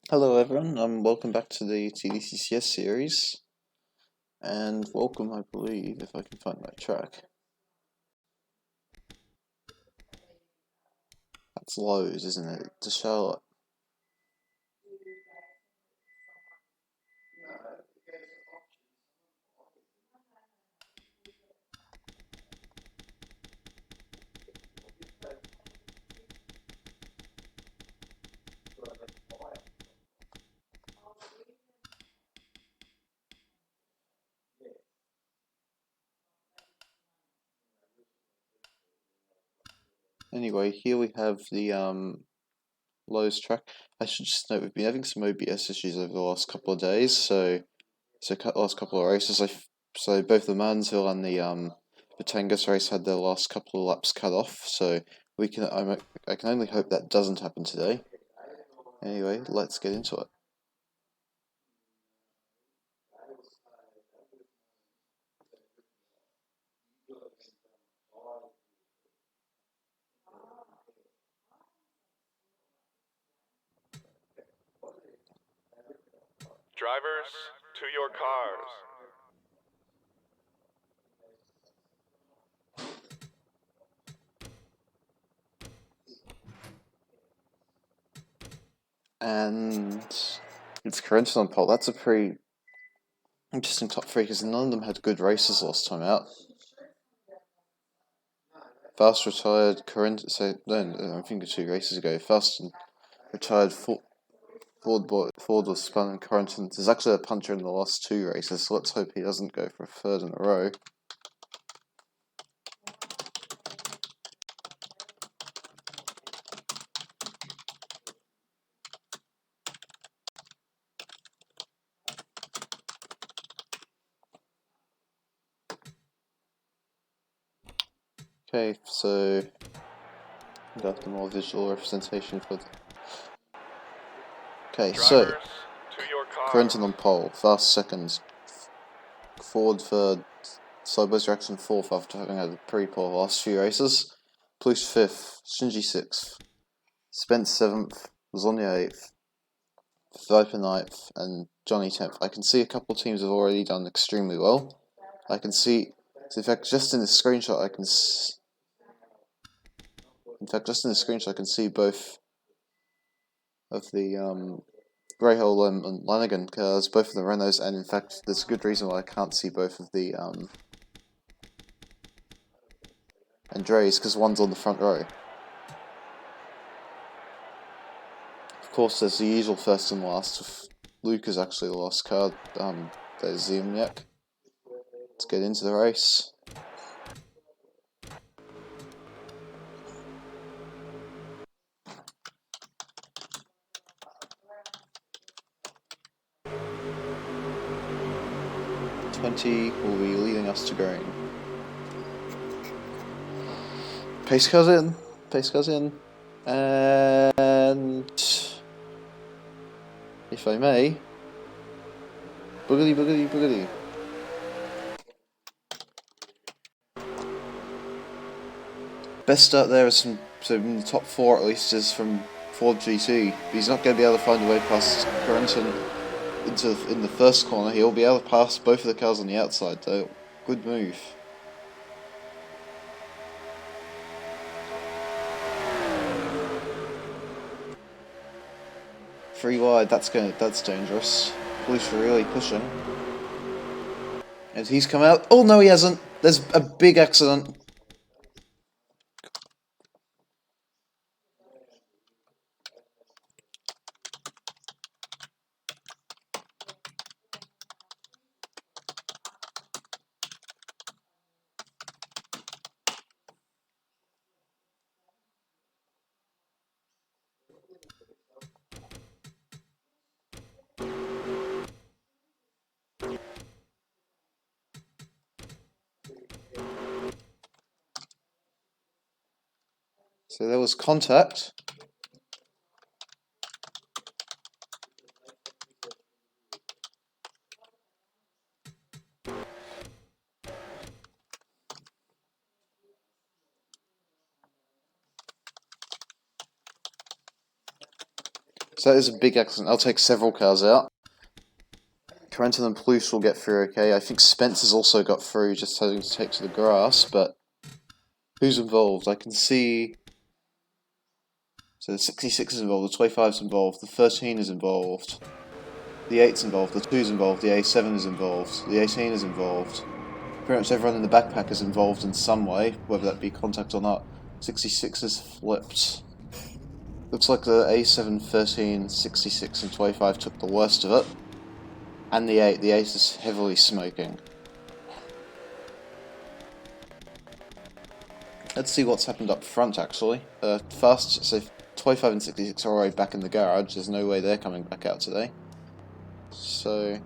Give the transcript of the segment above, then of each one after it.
Hello everyone, welcome back to the TDCCS series, and welcome, I believe, if I can find my track. That's Lowe's, isn't it? To Charlotte. Anyway, here we have the Lowe's track. I should just note we've been having some OBS issues over the last couple of days, so last couple of races, so both the Mansell and the Batangas race had their last couple of laps cut off, so I can only hope that doesn't happen today. Anyway, let's get into it. Drivers, to your cars. And it's Corinthian on pole. That's a pretty interesting top three because none of them had good races last time out. Fast retired Corinthian. So no, I think 2 races ago. Fast and retired Ford was spun in Corinthian. There's actually a puncher in the last 2 races, so let's hope he doesn't go for a third in a row. Okay, so got the more visual representation for. Okay, so Drivers, to your cars. Corinthian on pole, Fast second, Ford third, Sideways Reaction fourth after having had a pretty poor last few races. Plus fifth, Shinji sixth, Spence seventh, Zonia eighth, Viper ninth, and Johnny 10th. I can see a couple of teams have already done extremely well. I can see, in fact, just in this screenshot, I can see both of the Rahal and Lanigan cars, both of the Renaults, and in fact, there's a good reason why I can't see both of the Andres, because one's on the front row. Of course, there's the usual first and last. Luke is actually the last car. There's Ziemniak. Let's get into the race. '20 will be leading us to green. Pace car's in, and if I may, boogity boogity boogity. Best start there is so in the top 4 at least is from Ford GT. But he's not going to be able to find a way past Corrington in the first corner. He'll be able to pass both of the cars on the outside though. Good move. Three wide, that's dangerous. Police are really pushing. And he's come out. Oh no, he hasn't. There's a big accident. So there was contact. So that is a big accident. I'll take several cars out. Corentin and Plouffe will get through okay. I think Spencer's also got through, just having to take to the grass, but who's involved? I can see... So the 66 is involved, the 25 is involved, the 13 is involved, the 8's involved, the 2's involved, the A7 is involved, the 18 is involved. Pretty much everyone in the backpack is involved in some way, whether that be contact or not. 66 is flipped. Looks like the A7, 13, 66 and 25 took the worst of it. And the 8 is heavily smoking. Let's see what's happened up front actually. Fast, so 25 and 66 are already back in the garage, there's no way they're coming back out today. So...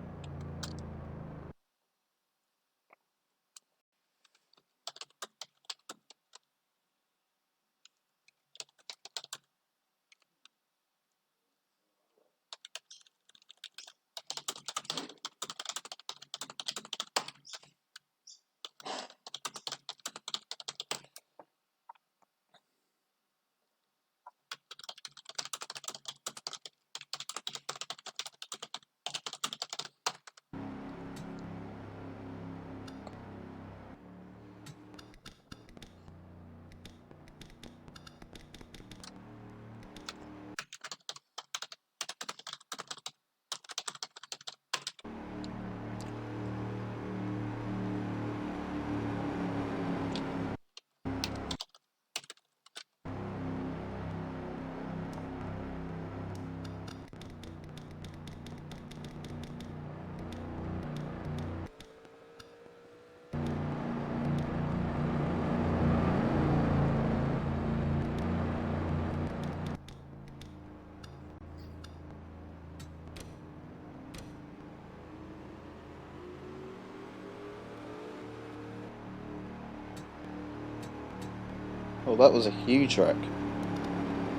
Well, that was a huge wreck.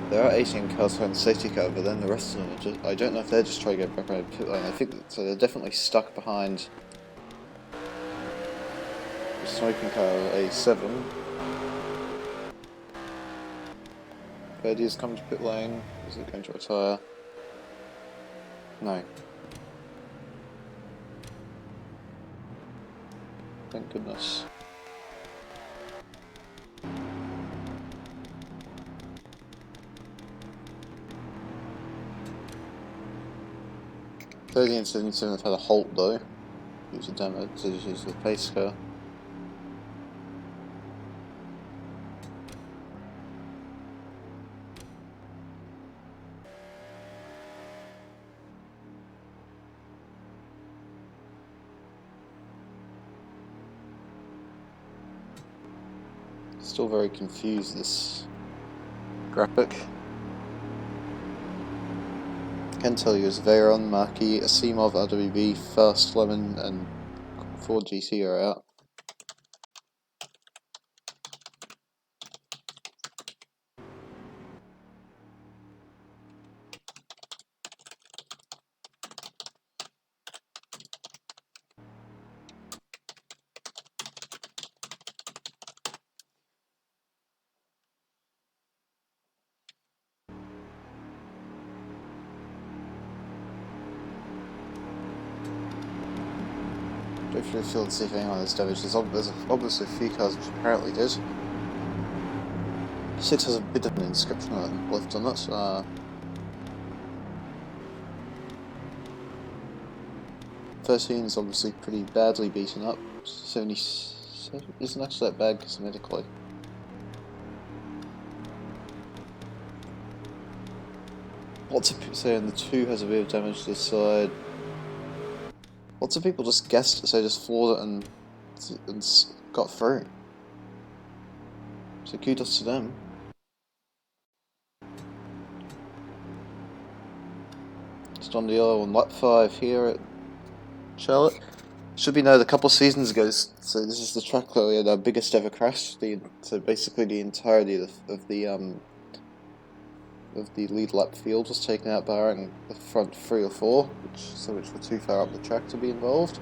There are 18 cars behind the safety car, but then the rest of them are just... I don't know if they're just trying to get back around the pit lane. I think that, so they're definitely stuck behind the smoking car A7. Birdie's coming to pit lane. Is it going to retire? No. Thank goodness. Thirty and 77 have had a halt though. Use a demo to use the pace car. Still very confused, this graphic. I can tell you as Veyron, Marquis, Asimov, RWB, First, Lemon and Ford GT are out. Go through the field and see if anyone has damage. There's obviously a few cars which apparently did. 6 has a bit of an inscription left on it. 13 is obviously pretty badly beaten up. 77 isn't actually that bad cosmetically. Lots of people saying the 2 has a bit of damage to the side. Lots of people just guessed, so just floored it and got through. So kudos to them. Just on the other on lap 5 here at Charlotte. Should be noted a couple of seasons ago, so this is the track where we had our biggest ever crash. So basically the entirety of the lead lap field was taken out barring the front 3 or 4, which were too far up the track to be involved.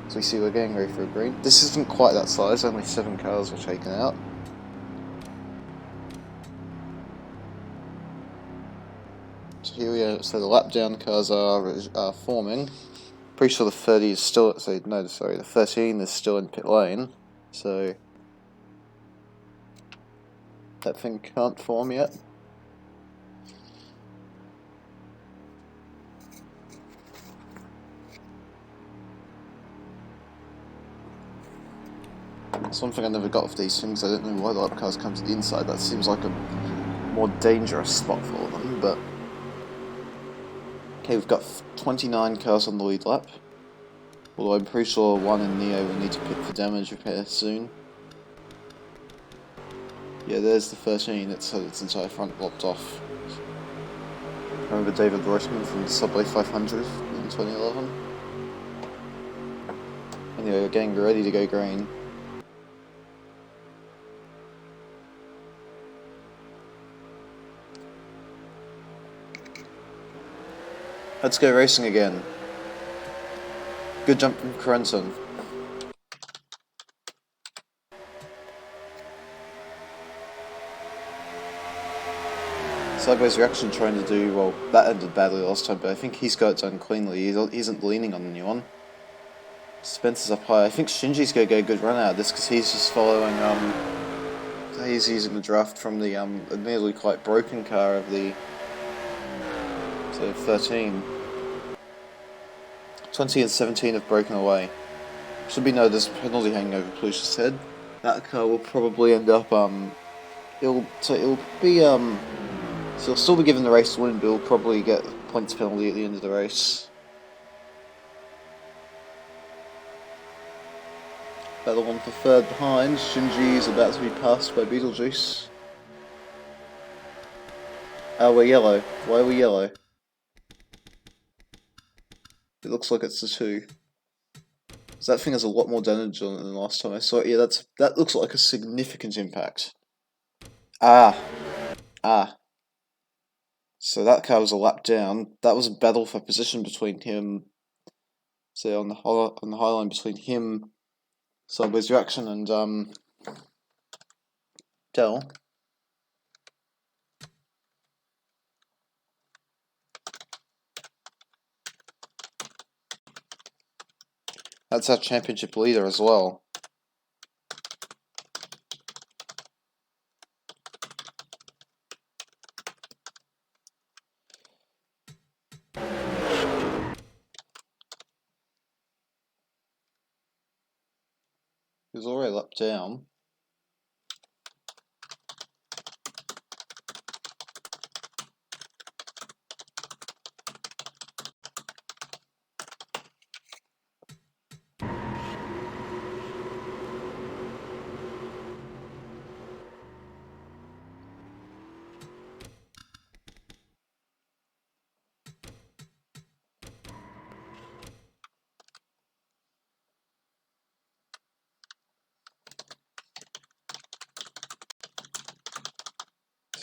So we see we're getting ready for a green. This isn't quite that size, only 7 cars were taken out. So here we are. So the lap down cars are forming. Pretty sure the 30 is still. So no, sorry, the 13 is still in pit lane. So that thing can't form yet. That's one thing I never got with these things. I don't know why the lap cars come to the inside. That seems like a more dangerous spot for them, but... Okay, we've got 29 cars on the lead lap. Although I'm pretty sure one in Neo will need to pit for damage repair soon. Yeah, there's the 13. It's had its entire front lopped off. Remember David Reutemann from Subway 500 in 2011? Anyway, we're getting ready to go green. Let's go racing again. Good jump from Corentin. Sideways reaction trying to do, well, that ended badly last time, but I think he's got it done cleanly. He isn't leaning on the new one. Spencer's up high. I think Shinji's going to get a good run out of this because he's just following, he's using the draft from the, admittedly quite broken car of the, so 13. 20 and 17 have broken away. Should be noted there's a penalty hanging over Plus's head. That car will probably end up, it'll be, so he'll still be given the race to win, but he'll probably get a points penalty at the end of the race. Battle one for third behind. Shinji is about to be passed by Beetlejuice. Oh, we're yellow. Why are we yellow? It looks like it's the 2. So that thing has a lot more damage on it than last time I saw it. Yeah, that looks like a significant impact. Ah. So that car was a lap down. That was a battle for position between him. So on the high line between him, Sideways Reaction, and Dell. That's our championship leader as well. He was already lap down.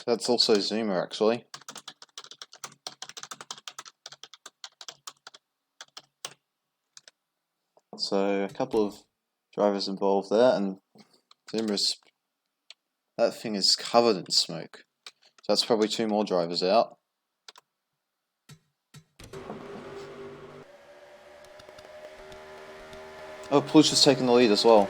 That's also Zuma, actually. So a couple of drivers involved there, and Zuma's... that thing is covered in smoke. So that's probably 2 more drivers out. Oh, Plush has taken the lead as well.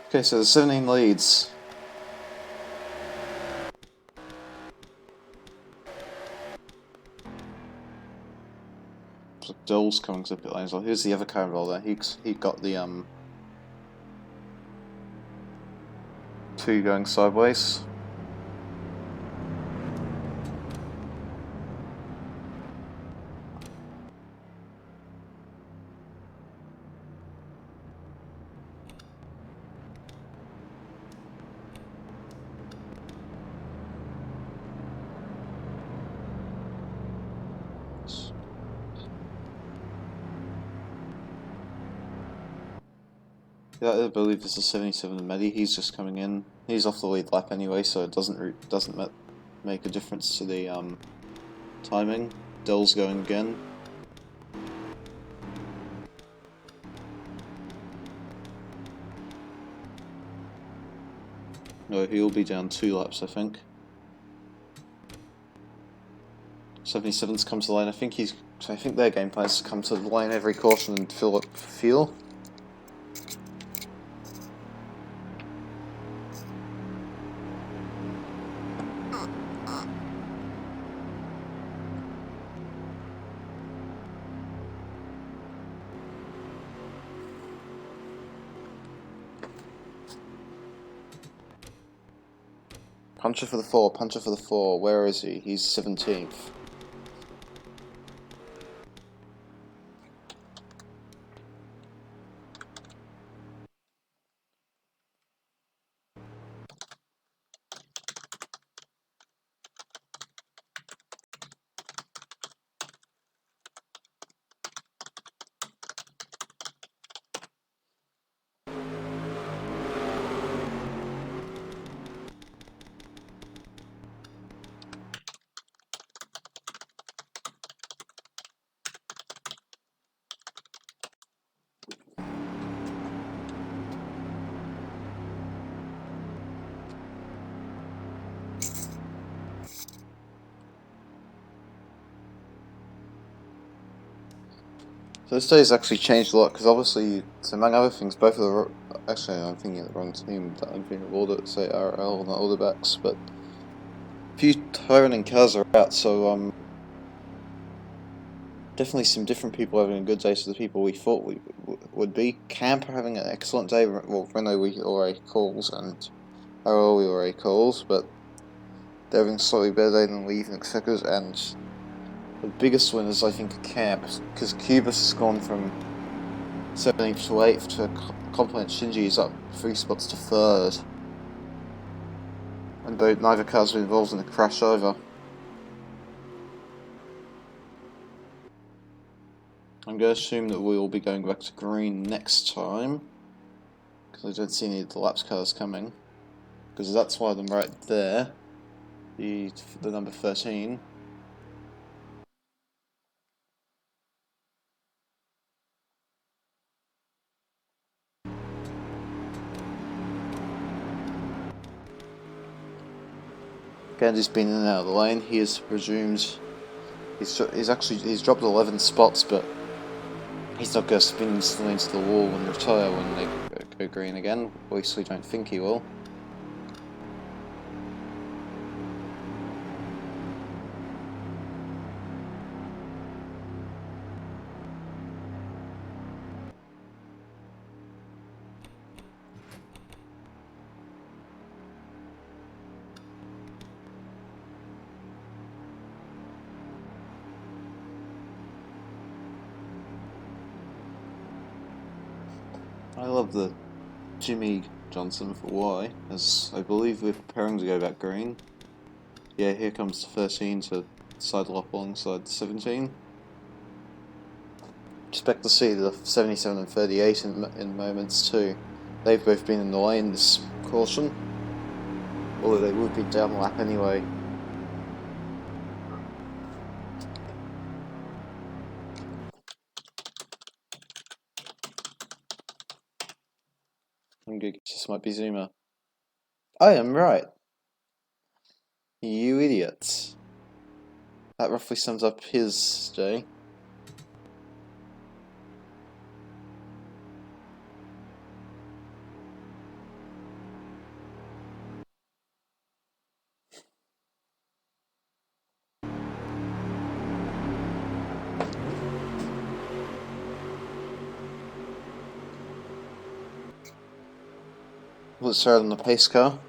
Okay, so there's 17 leads. So Dole's coming to the pit lane as well. Here's the other car involved there. He got the 2 going sideways. Yeah, I believe this is 77 Medi. He's just coming in. He's off the lead lap anyway, so it doesn't make a difference to the timing. Dill's going again. No, he'll be down 2 laps, I think. 77's come to the line. I think their game plan is to come to the line every caution and fill up fuel. Puncher for the 4, puncher for the 4. Where is he? He's 17th. So this day's actually changed a lot because obviously, so among other things, both of the actually I'm thinking of the wrong team. I'm thinking of order, say RL, not order backs, but a few Tyrant cars are out. So definitely some different people having a good day to the people we thought we would be. Camp are having an excellent day. Well, Renault we already calls and RL we already calls, but they're having a slightly better day than we even expected. And the biggest winners, I think, are Camp, because Cubus has gone from 17th to 8th to compliment Shinji is up 3 spots to 3rd. And neither car's been involved in a crash either. I'm going to assume that we will be going back to green next time, because I don't see any of the laps cars coming. Because that's one of them right there, the number 13. Gandhi's been in and out of the lane. He is presumed he's dropped 11 spots, but he's not going to spin instantly into the wall and retire when they go green again. At least we don't think he will. I love the Jimmy Johnson for Y, as I believe we're preparing to go back green. Yeah, here comes the 13 to sidle up alongside the 17. Expect to see the 77 and 38 in moments too. They've both been in the lane this caution, although they would be down the lap anyway. This might be Zuma. I am right. You idiots. That roughly sums up his day. Let's start on the pace car.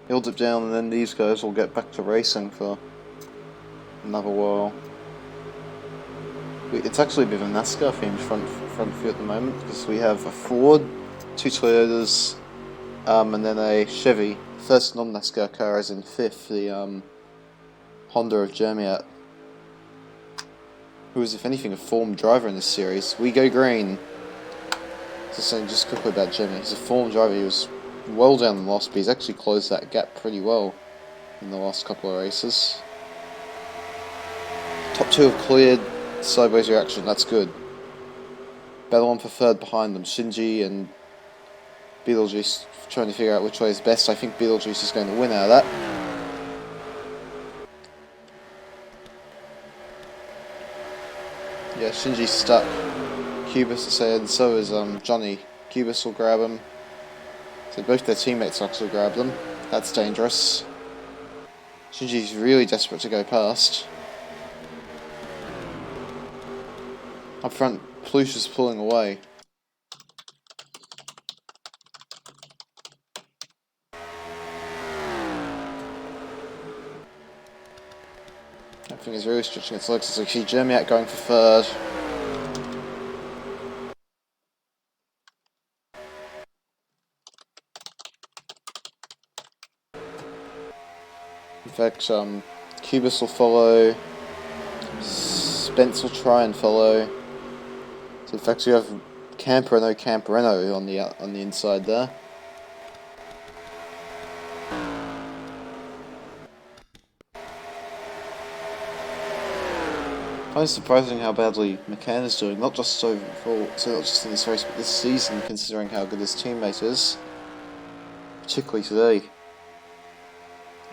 He'll dip down and then these guys will get back to racing for another while. It's actually a bit of a NASCAR themed front view at the moment, because we have a Ford, 2 Toyotas, and then a Chevy. First non-NASCAR car is in 5th, the Honda of Jermiat, who is, if anything, a formed driver in this series. We go green. Just saying, just quickly about Jimmy. He's a former driver. He was well down the loss, but he's actually closed that gap pretty well in the last couple of races. Top two have cleared. Sideways reaction. That's good. Battle on for third behind them. Shinji and Beetlejuice trying to figure out which way is best. I think Beetlejuice is going to win out of that. Yeah, Shinji's stuck. Cubis is ahead, so is Johnny. Cubis will grab him. So both their teammates actually grab them. That's dangerous. Shinji's really desperate to go past. Up front, Plush is pulling away. Everything is really stretching its legs as we see Jermiak going for third. In fact, Cubis will follow. Spence will try and follow. So in fact, you have Campereno on the inside there. Kind of surprising how badly McCann is doing, not just overall, so not just in this race, but this season, considering how good his teammate is. Particularly today.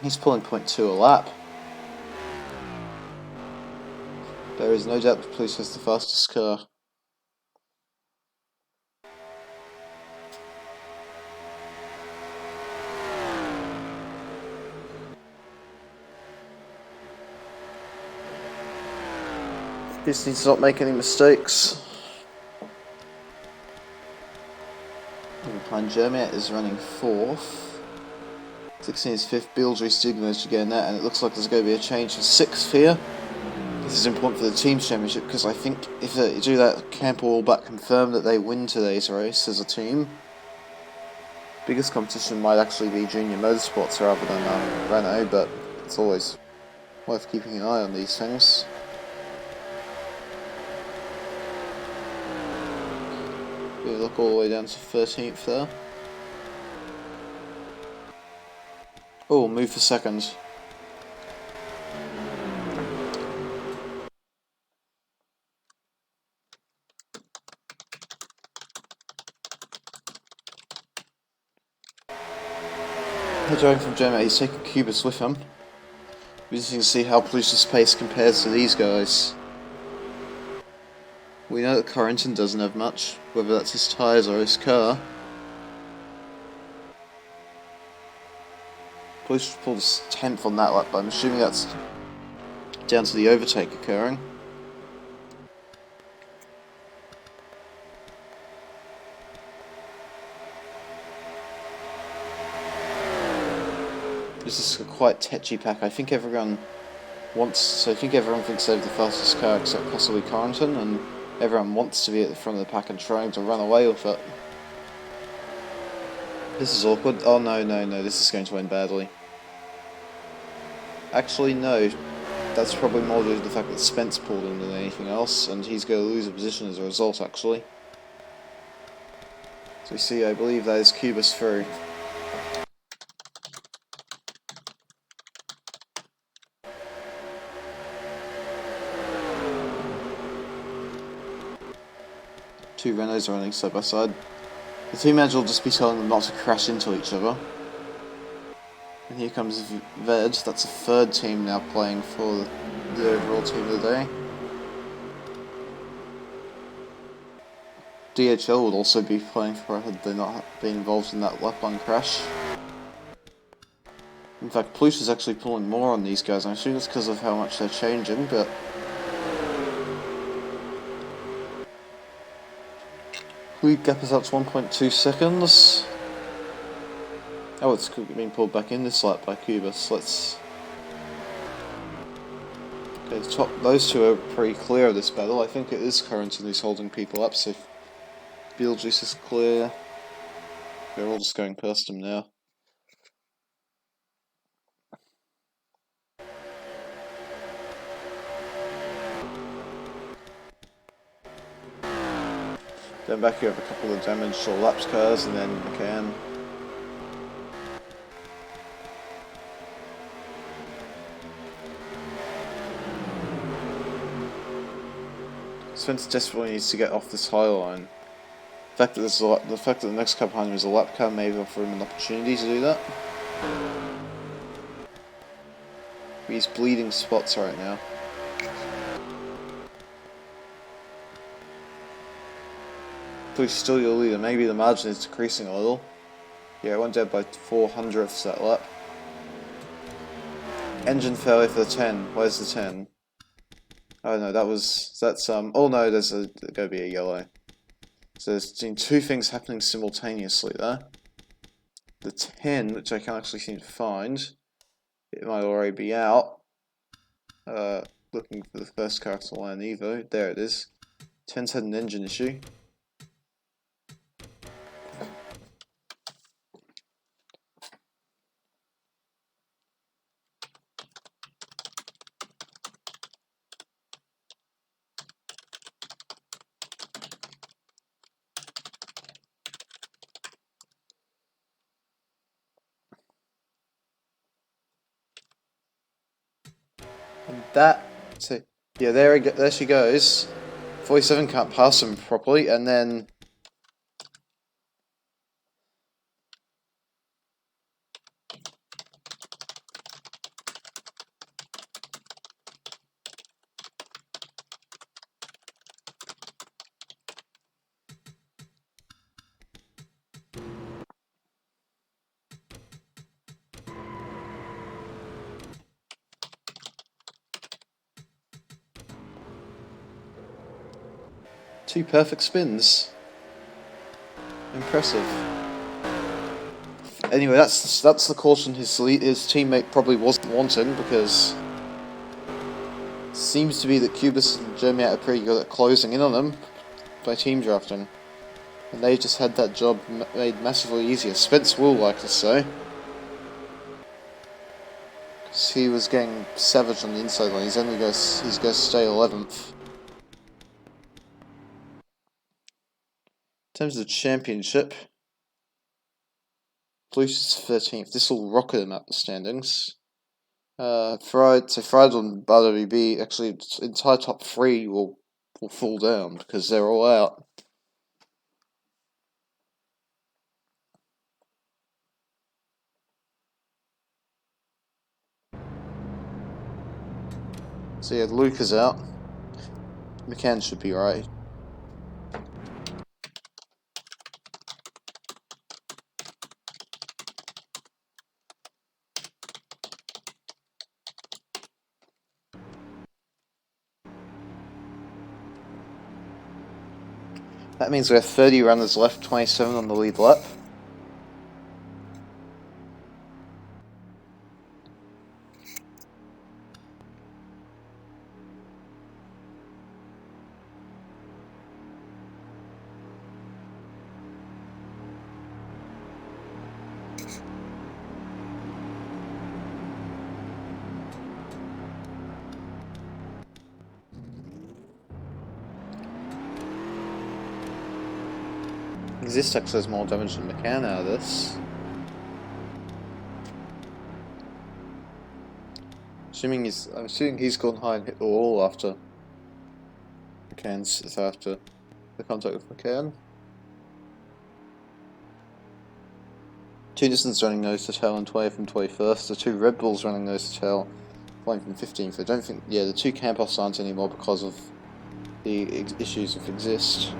He's pulling 0.2 a lap. There is no doubt that Police has the fastest car. Just needs to not make any mistakes. Behind Jermiak is running 4th. 16 is 5th. Beetlejuice did manage to get in that, and it looks like there's going to be a change to 6th here. This is important for the team's championship because I think if they do that, Camper will back confirm that they win today's race as a team. Biggest competition might actually be Junior Motorsports rather than Renault, but it's always worth keeping an eye on these things. We look all the way down to 13th there. Oh, move for second. Going from Gemma, he's taking Cubis with him. We just need to see how Plus's pace compares to these guys. We know that Corrington doesn't have much, whether that's his tyres or his car. Plus pulled 10th on that lap, but I'm assuming that's down to the overtake occurring. This is a quite tetchy pack. I think everyone thinks they have the fastest car except possibly Corrington, and everyone wants to be at the front of the pack and trying to run away with it. This is awkward. Oh no, this is going to end badly. Actually, no. That's probably more due to the fact that Spence pulled in than anything else, and he's going to lose a position as a result, actually. So we see, I believe that is Cubis through. Two Renaults are running side by side. The team manager will just be telling them not to crash into each other. And here comes Ved, that's a third team now playing for the overall team of the day. DHL would also be playing for it had they not been involved in that lap one crash. In fact, Plush is actually pulling more on these guys. I'm assuming it's because of how much they're changing, but lead gap is up to 1.2 seconds. Oh, it's being pulled back in this lap by Cubis. Okay, those two are pretty clear of this battle. I think it is Corrington who's holding people up, so Beetlejuice is clear. They're all just going past him now. Then back you have a couple of damaged or lapsed cars, and then McCann. Spencer desperately needs to get off this high line. The fact that the next car behind him is a lap car may offer him an opportunity to do that. But he's bleeding spots right now. Please still your leader. Maybe the margin is decreasing a little. Yeah, it went down by 400ths that lap. Engine failure for the 10. Where's the 10? Oh no, that's oh no, there's gonna be a yellow. So there's two things happening simultaneously there. The 10, which I can't actually seem to find, it might already be out. Looking for the first car to line Evo. There it is. 10's had an engine issue. And so yeah, there she goes. 47 can't pass him properly, and then two perfect spins. Impressive. Anyway, that's the caution his teammate probably wasn't wanting, because it seems to be that Cubis and Jeremy are pretty good at closing in on them by team drafting, and they just had that job made massively easier. Spence will like to say, because he was getting savage on the inside line. He's going to stay 11th. In terms of the championship, Blues is 13th. This will rocket him up the standings. Fried on RWB, actually, entire top 3 will fall down because they're all out. So yeah, Luke is out. McCann should be right. That means we have 30 runners left, 27 on the lead lap. Exist actually has more damage than McCann out of this. I'm assuming he's gone high and hit the wall after after the contact with McCann. Two distance running nose to tail on 20th and 21st. The two Red Bulls running nose to tail, flying from 15th. I don't think, yeah, the two Campos aren't anymore because of the issues of Exist.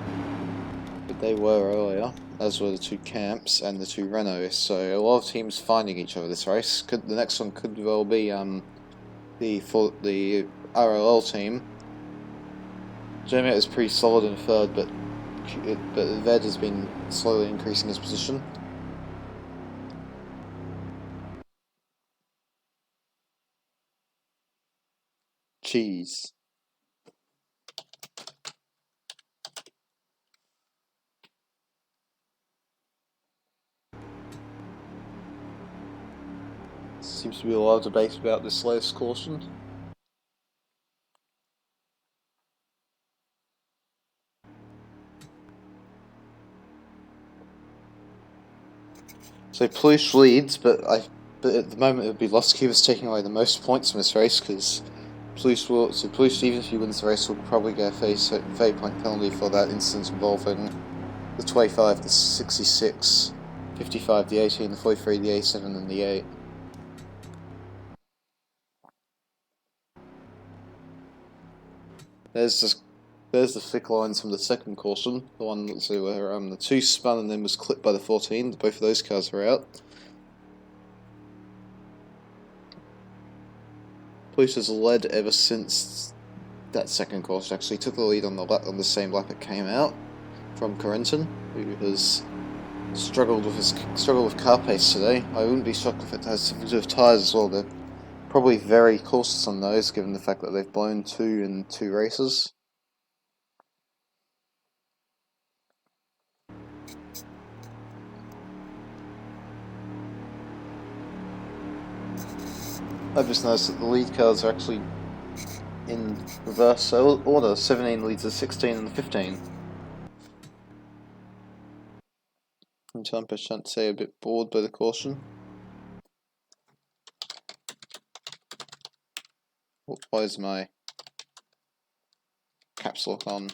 But they were earlier, as were the two Camps and the two Renaults. So a lot of teams finding each other this race. The next one could well be the RLL team. Jeremy is pretty solid in third, but Ved has been slowly increasing his position. Cheese. Seems to be a lot of debate about this latest caution. So Plouffe leads, but at the moment it would be Lost Cubers taking away the most points from this race because Plouffe, even if he wins the race, will probably get a 30 point penalty for that instance involving the 25, the 66, 55, the 18, the 43, the 87, and the 8. There's the thick lines from the second caution, the one where the 2 spun and then was clipped by the 14. Both of those cars were out. Plouffe has led ever since that second caution. Actually, took the lead on the same lap it came out from Correnton, who has struggled with car pace today. I wouldn't be shocked if it has something to do with tyres as well. They're probably very cautious on those, given the fact that they've blown 2 in 2 races. I've just noticed that the lead cars are actually in reverse order. 17 leads the 16 and the 15. I'm trying to say a bit bored by the caution. Why is my caps lock on?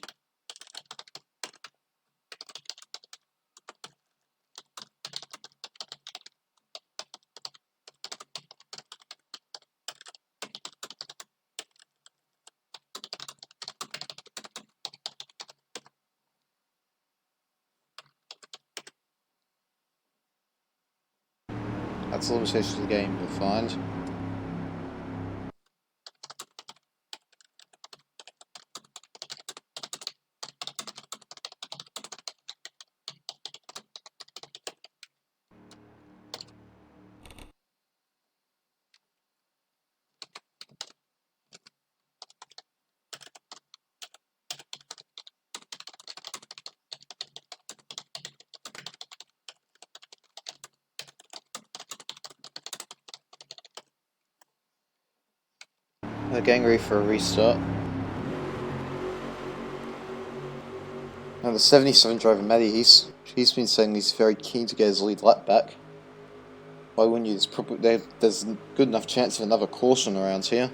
That's a limitation of the game, you'll find. They're getting ready for a restart. Now the 77 driver Matty, he's been saying he's very keen to get his lead lap back. Why wouldn't you? There's a good enough chance of another caution around here.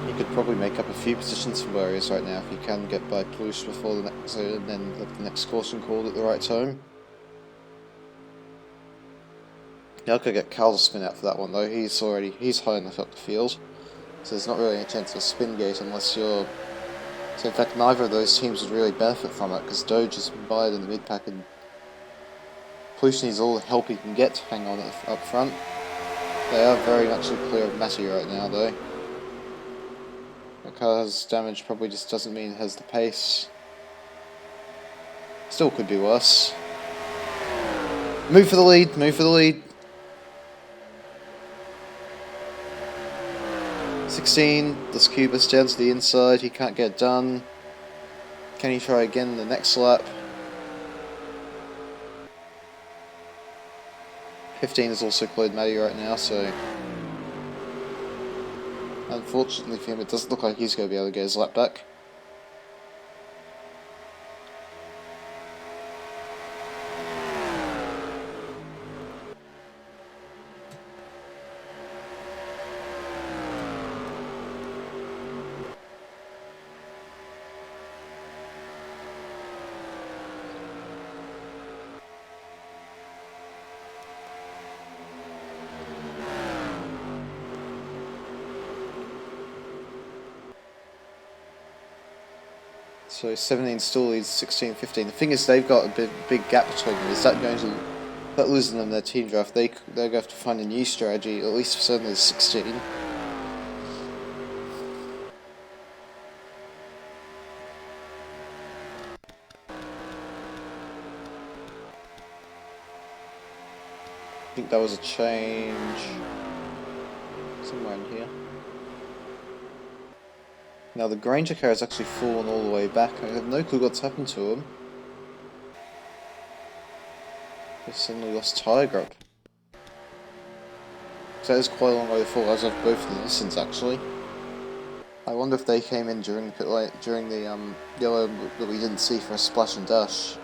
He could probably make up a few positions from where he is right now if he can get by Plouffe before the next, and then let the next caution called at the right time. Yeah, I could get Carl to spin out for that one though. He's high enough up the field, so there's not really any chance of a spin gate unless you're. So in fact, neither of those teams would really benefit from it because Doge has been mired in the mid pack and Plouffe needs all the help he can get to hang on up front. They are very much clear of Matty right now though. The car has damage, probably just doesn't mean it has the pace. Still could be worse. Move for the lead, move for the lead. 16, this Cubus down to the inside, he can't get it done. Can he try again in the next lap? 15 has also cleared Matty right now, so unfortunately for him it doesn't look like he's going to be able to get his lap back. So 17 still leads 16, 15. The thing is, they've got a big gap between them. Is that going to losing them their team draft? They're going to have to find a new strategy, at least for certainly 16. I think that was a change somewhere in here. Now the Granger car has actually fallen all the way back. I have no clue what's happened to him. They suddenly lost tyre grip. So that is quite a long way to fall, as of both of the Nissans actually. I wonder if they came in during the pit lane, during the yellow that we didn't see for a splash and dash.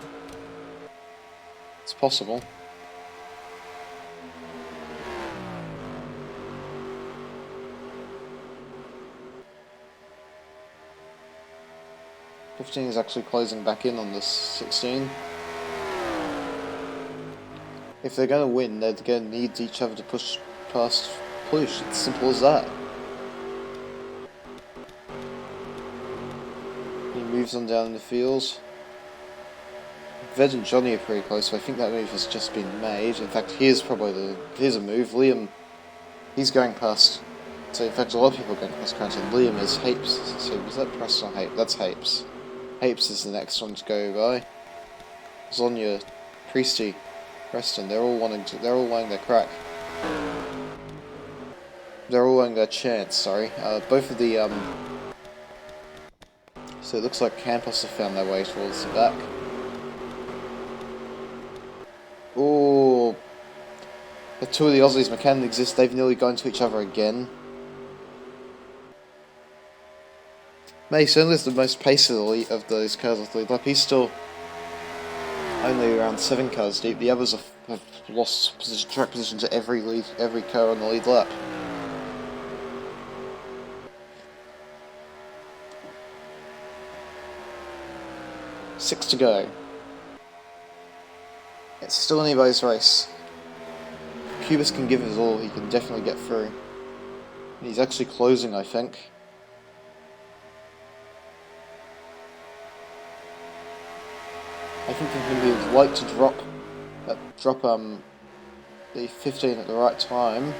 It's possible. '15 is actually closing back in on this 16. If they're going to win, they're going to need each other to push past Plush. It's simple as that. He moves on down in the field. Ved and Johnny are pretty close, so I think that move has just been made. In fact, here's a move. Liam, he's going past. So in fact, a lot of people are going past Cranton. Liam is Hapes. So was that Preston or Hapes? That's Hapes. Hapes is the next one to go by. Zonya, Priesty, Preston. They're all wanting their crack. They're all wanting their chance. Sorry. Both of the So it looks like Campos have found their way towards the back. Oh, the two of the Aussies, McCann and Exist, they've nearly gone to each other again. Mason is the most pace of those cars off the lead lap. He's still only around 7 cars deep. The others have lost track position to every car on the lead lap. Six to go. It's still anybody's race. Cubis can give his all, he can definitely get through. He's actually closing, I think. I think he would like to drop the 15 at the right time.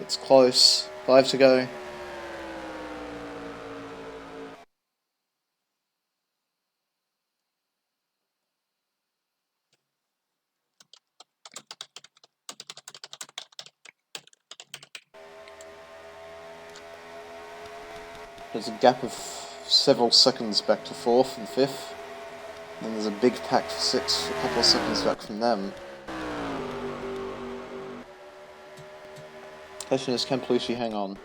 It's close. 5 to go. There's a gap of several seconds back to 4th and 5th. Then there's a big pack for 6th, a couple of seconds back from them. Question is, can Pelucci hang on?